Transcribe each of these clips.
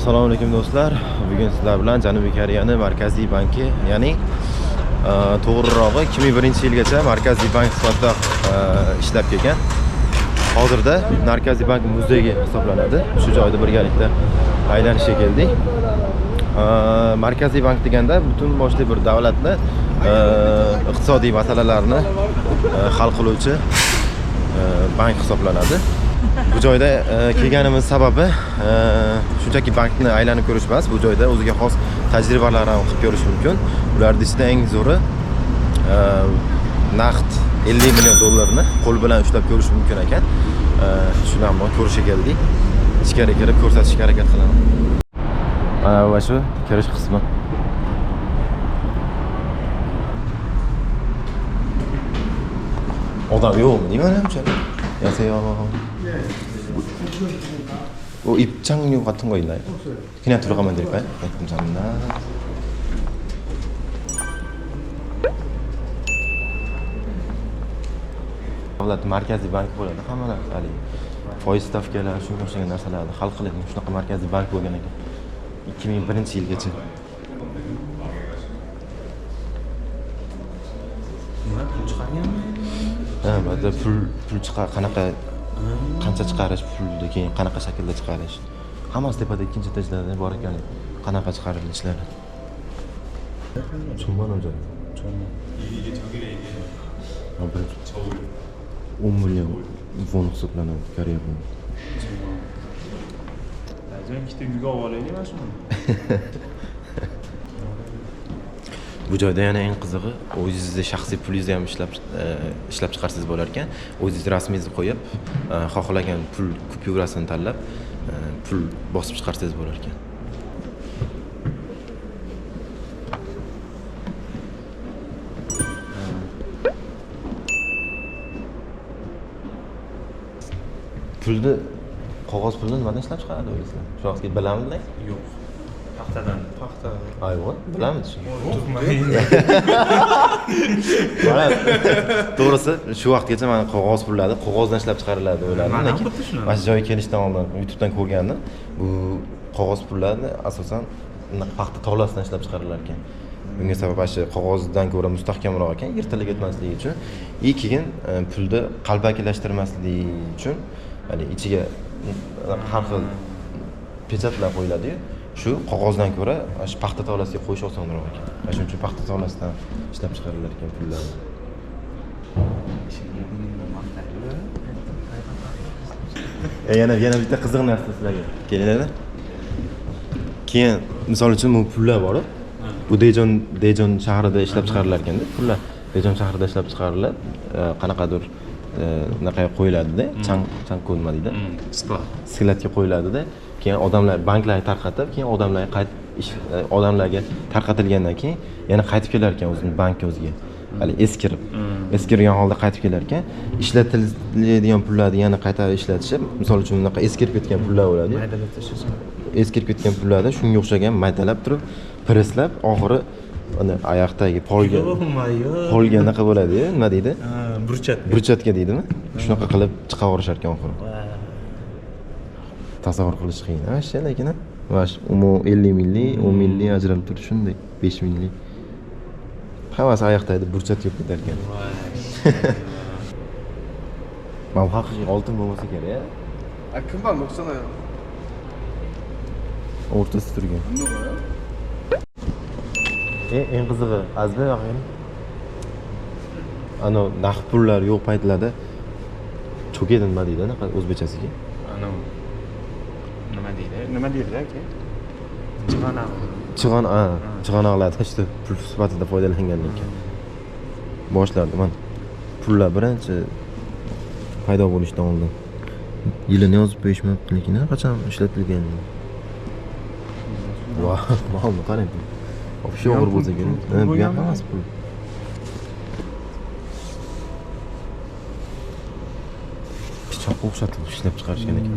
Assalomu alaykum do'stlar. Bugun sizlar bilan Janubiy Koreyaning Markaziy banki, ya'ni to'g'rirog'i 2001-yilgacha Markaziy bank sifatida ishlab kelgan. Hozirda Markaziy bank muzeyi hisoblanadi. Shu joyda birgalikda aylanishga keldik. Markaziy bank deganda butun boshli bir davlatni iqtisodiy masalalarni hal qiluvchi bank hisoblanadi. Bu joyda kelganimiz sababi shunchaki bankni aylanib ko'rish emas, bu joyda o'ziga xos tajribalarni ham qilib ko'rish mumkin. Ularning ichida eng zo'ri naqd 50 million dollarni qo'l bilan ushlab ko'rish mumkin ekan. Shuni ham ko'rishga keldik. Ichkariga kirib ko'rsatishga harakat qilaman. Mana bu shu kirish qismi. Odam yo'qmi? Nima namcha? 안녕하세요. 뭐 입장료 같은 거 있나요? 없어요. 그냥 들어가면 될까요? 네, 감사합니다. davlat markaziy bank bo'ladi. Hamma narsa hali foiz stavkalari shunga o'xshagan narsalarni hal qiladi. Shunaqa markaziy bank bo'lgan ekan. 2001-yilgacha. Nima pul chiqarganmi? Ha, ba'zida pul qanaqa qancha chiqarish, pulni keyin qanaqa shaklda chiqarish. Hammasi tepada ikkinchi etajlarda bor ekan. Qanaqa chiqarilishlari. Chunman o'zi. Chunman. 이게 저기래 이게. 10 million won hisoblanadi Koreya bu. Lazim ikkita uyga olib olaylik mana shuni. Bu joyda yana eng qizig'i, o'zingizning shaxsiy pulingizni ham ishlab chiqarsangiz bo'lar ekan. O'zingiz rasmingizni qo'yib, xohlagan pul kupyurasini tanlab, pul bosib chiqarsangiz bo'lar ekan. Pulni, qog'oz pulni nimadan ishlab chiqaradi o'zingizlar? Shu vaqtga bilamizmi? Yo'q. Paxtadan. Ayvon, bilamiz shuni. Mana To'g'risi, shu vaqtgacha men qog'oz pullarni qog'ozdan ishlab chiqariladi o'yladim, lekin mana shu joyga kelishdan oldin YouTubedan ko'rgandim. Bu qog'oz pullarni asosan paxta tolasidan ishlab chiqarilar ekan. Bunga sabab shu qog'ozdan ko'ra mustahkamroq ekan, yirtilib ketmasligi uchun. Keyin pulni qalbakilashtirmasligi uchun, ya'ni ichiga har xil pechatlar qo'yiladi-yu. Shu qog'ozdan ko'ra shu paxta tolasiga qo'yish osonroq ekan. Shuning uchun paxta tolasidan ishlab chiqarilar ekan pullarni. Yana bitta qiziq narsa sizlarga. Kelinglar. Keyin misol uchun bu pullar bor. Bu Dejon shahrida ishlab chiqarilar ekanda. Pullar Dejon shahrida ishlab chiqariladi. Qanaqadir naqa qo'yiladi-da, chang nima deydi? Skladga qo'yiladi-da. Keyin odamlar banklarga tarqatib, keyin odamlarga tarqatilgandan keyin yana qaytib kelar ekan o'zining bankka o'ziga. Hali eskirgan holda qaytib kelar ekan, ishlatiladigan pullarni yana qaytarib ishlatishib, misol uchun bunaqa eskirib ketgan pullar bo'ladi. maydalab tashlashgan. Eskirib ketgan pullarni shunga o'xshagan maydalab turib, presslab, oxiri uni oyoqdagi polga naqa bo'ladi-yu, nima deydi? Burchatga deydimi? Shunaqa qilib chiqaverishar ekan oxiri. Tasavvur qilish qiyin. Shu lekin vash 50 milli, 10 milli ajralib turib shunday 5 milli. Hammasi oyoqda edi, burchat yo'q ketar ekan. Mana haqiqiy oltin bo'lmasa kerak. 금방 먹잖아요. O'rtasida turgan. 안 먹어요? Eng qizig'i, azda yo'qmi? Ana naqd pullar yo'q paytlarda cho'kedi nima deydi, anaqa o'zbekchasiga? Nima deydi aka? Chig'anoqlar işte pul sifatida foydalangandan keyin boshlardi. Mana pullar birinchi paydo bo'lishidan oldin yilini yozib qo'yishmabdi, lekin qachon ishlatilgan. Voh, mana qarang. Вообще og'ir bo'lsa kerak. Bu ham emas pul. Pichoqqa o'xshatib ishlab chiqarishgan ekan.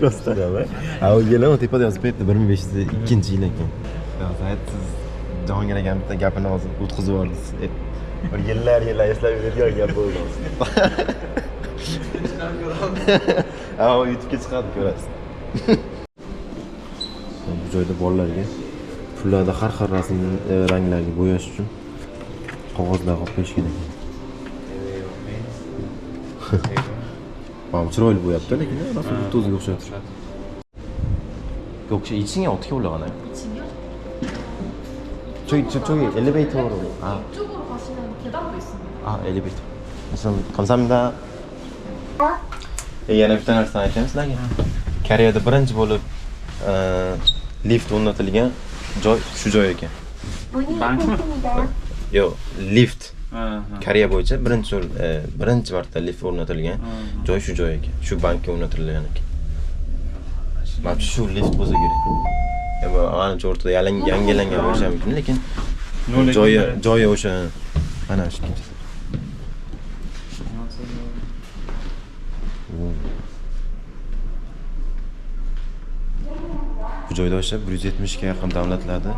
Rostdan. Ha, u yil tepada yozib qo'yibdi 1502-yil ekan. Zayatsiz Jahongir akam bitta gapini hozir o'tkazib yubordi. Bir yillar eslab yuradigan gap bo'ldi hozir. Ha, o YouTube'ga chiqadi, ko'rasiz. Bu joyda bolalarga pullarda har xil rasm ranglarga bo'yash uchun qog'ozlar olib qo'yishgan ekan. Mana chiroyli bo'yapti, lekin rasm bitta o'ziga o'xshayapti. 혹시 2층에 어떻게 올라가나요? 2층이요? 저기 엘리베이터로. 아, 이쪽으로 가시면 계단도 있습니다. 아 엘리베이터. 감사합니다. Yana bitta narsani aytaymi sizlarga. Koreyada birinchi bo'lib lift o'rnatilgan joy shu joy ekan. Bankmi? Yo'q, lift. Koreya bo'yicha birinchi marta lift o'rnatilgan joy shu joy ekan. Shu bankka o'rnatilgan ekan. Mana shu lift bo'lsa kerak. Ancha o'rtada yangilangan bo'lishi mumkin, lekin joyi o'sha ana shu. Bu joyda o'sha 170 ga yaqin davlatlarda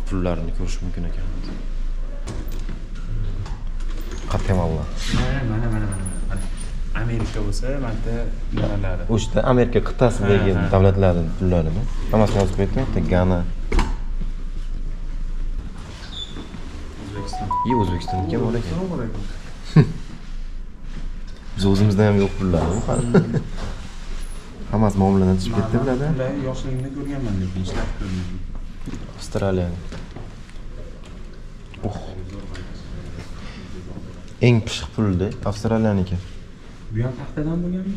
pullarini ko'rish mumkin ekan. Qat'iyatla. Mana. Amerika bo'lsa, mana nimalari. O'shda Amerika qit'asidagi davlatlarning pullarini hammasini yozib qo'yibdi. Gana. O'zbekiston. O'zbekistonga bor ekan. Biz o'zimizda ham yo'q pullar. Hammasi muomaladan chiqib ketdi bularda. Yoshligimda ko'rganman, lekin ishlab ko'rmadim. Avstraliya. Eng pishiq pulda Avstraliyaniki. Bu ham paxtadan bo'lganmi?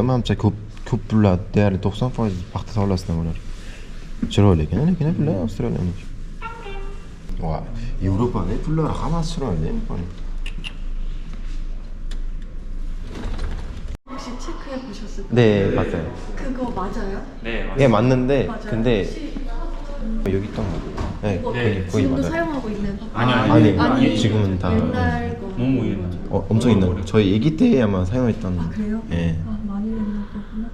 Menimcha ko'p pullar, deyarli 90% paxta savlasidan bo'lar. Chiroyli ekan, lekin pullar Avstraliyaniki. Voy, Yevropada pullar hammasi chiroyli. 혹시 체크해 보셨을 때 네, 맞아요. 그거 맞아요? 네, 예, 맞는데 맞아요. 근데 혹시 여기 있던 거. 네, 거기 지금도 맞아요. 사용하고 있는 아니, 지금은 다 옛날 거. 너무 옛날. 엄청 있는. 저희 아기 때 아마 사용했던. 아 그래요? 예. 아, 많이 됐나 보구나.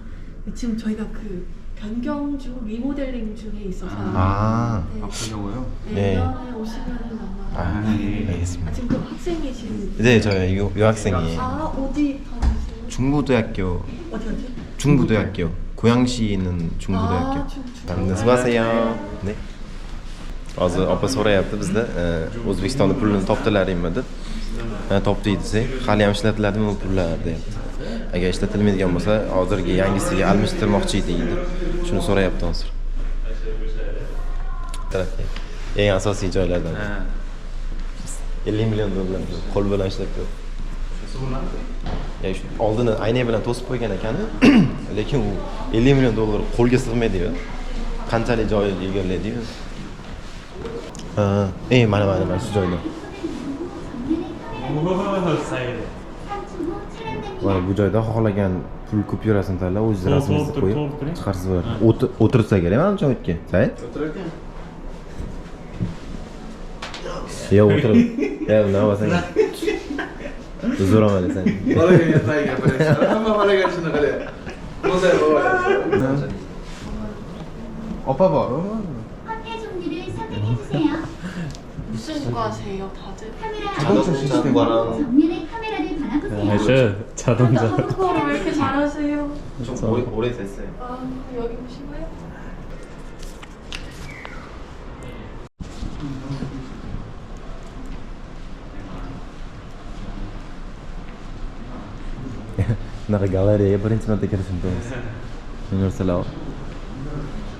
지금 저희가 그 변경 중 리모델링 중에 있어서 아. 네. 바꾸려고요? 네. 내년에 오시면 아마 아, 예. 알겠습니다. 지금 그 학생이신 네, 저 유학생이에요. 아 어디 다니세요? 중부대학교. 어디? 중부대학교. 고양시에 있는 중부대학교. 중부. 수고하세요. 네. Hozir opa so'rayapti bizda O'zbekistonda pulni topdilaringmi deb. Topdik desak, hali ham ishlatiladimi bu pullar deyapti. Agar ishlatilmaydigan bo'lsa, hozirgi yangisiga almashtirmoqchi edik deb. Shuni so'rayapti hozir. Eng asosiy joylardan. 50 million dollar qo'l bilan ishlab ko'rdi. Shu oldini ayna bilan to'sib qo'ygan ekan, lekin u 50 million dollar qo'lga sig'maydi-yu. Qanchalik joyni egallaydi-yu. Mana shu joyda. Mana bu joyda xohlagan pul kupyurasini tanlab, o'z rasmingizni qo'yib chiqarsiz bo'ladi. O'tirsa kerak mana joyga. Sayt? O'tirarkan. Yo'q, o'tirib. Nima bo'lsang. Zo'raman desan. Bolaga yetmayga birinchi. Hamma bolaga shuni qilyapti. O'zay bo'ladi. Opa bor. 확대 종류를 선택해주세요. 무슨 과세요 다들? 카메라 정면의 카메라를 바라보세요. 자동차. 한국어를 왜 이렇게 잘하세요? 좀 오래됐어요. 아 여기 보시고요. Bunaqa galeriyaga birinchi marta kirishim to'g'risi. Narsalar.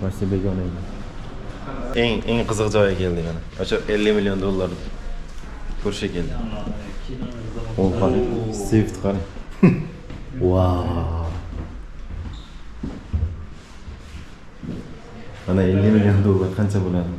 Mashina begona edi. Eng qiziq joyga keldik mana. O'sha 50 million dollar ko'rishga keldik. O qarang, Swift qarang. Wow. Mana 50 million dollar qancha bo'ladi?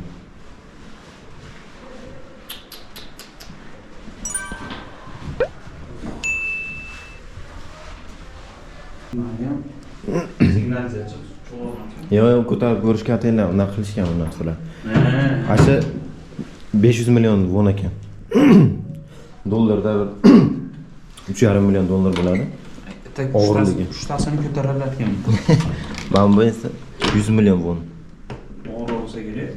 Yo'q, ko'tarib ko'rishga ataylar, unaqa qilishgan u narsalar. Asha 500 million won ekan. Dollarda 3,5 million dollar bo'ladi. Og'irligi. Uchtasini ko'tariladigan. Mana bu esa 100 million won. Og'ir bo'lsa kerak.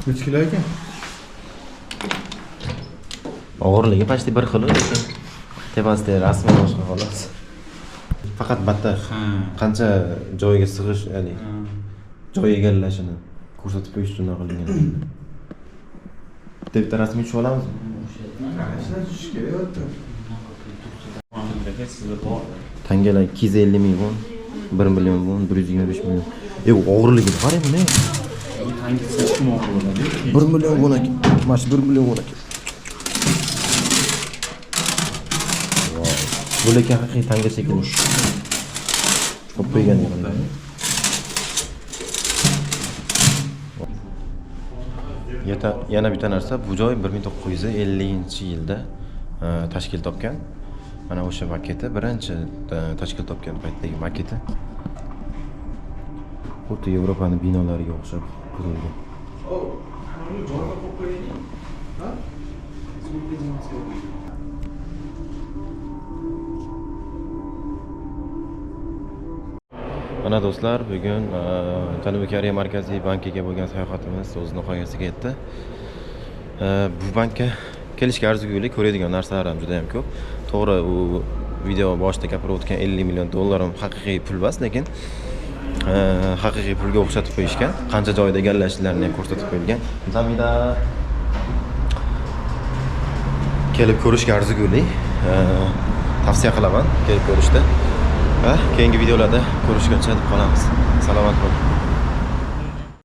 3 kilo ekan. Og'irligi почти bir xil, lekin tepasida rasmi boshqa xolos. Faqat bitta qancha joyiga sig'ish, ya'ni joy egallashini ko'rsatib qo'yish uchun qilingan. Bitta rasmiy tushib olamiz. Qancha tush kerak? Tangalar 250 ming won, 1 million won, 125 million. Og'irligi qarang buni. 1 million won ekan. Mana shu 1 million won ekan. Bu lekin haqiqiy tanga shekilli. Qo'yib qo'ygan ekan. Yana bitta narsa, bu joy 1950-yilda tashkil topgan. Mana o'sha maketi, birinchi tashkil topgan paytdagi maketi. Xuddi Yevropaning binolariga o'xshab qurilgan. Mana do'stlar, bugun Janubiy Koreya Markaziy bankiga bo'lgan sayohatimiz o'z nihoyasiga yetdi. Bu bankka kelishga arzigulik, ko'radigan narsalar ham juda ham ko'p. To'g'ri, u video boshida gapirib o'tgan 50 million dollar ham haqiqiy pul emas, lekin haqiqiy pulga o'xshatib qo'yishgan. Qancha joyda egallashlarini ham ko'rsatib qo'yilgan. Zamida kelib ko'rishga arzigulik. Tavsiya qilaman kelib ko'rishda. Va keyingi videolarda ko'rishguncha deb qolamiz. Salomat bo'ling.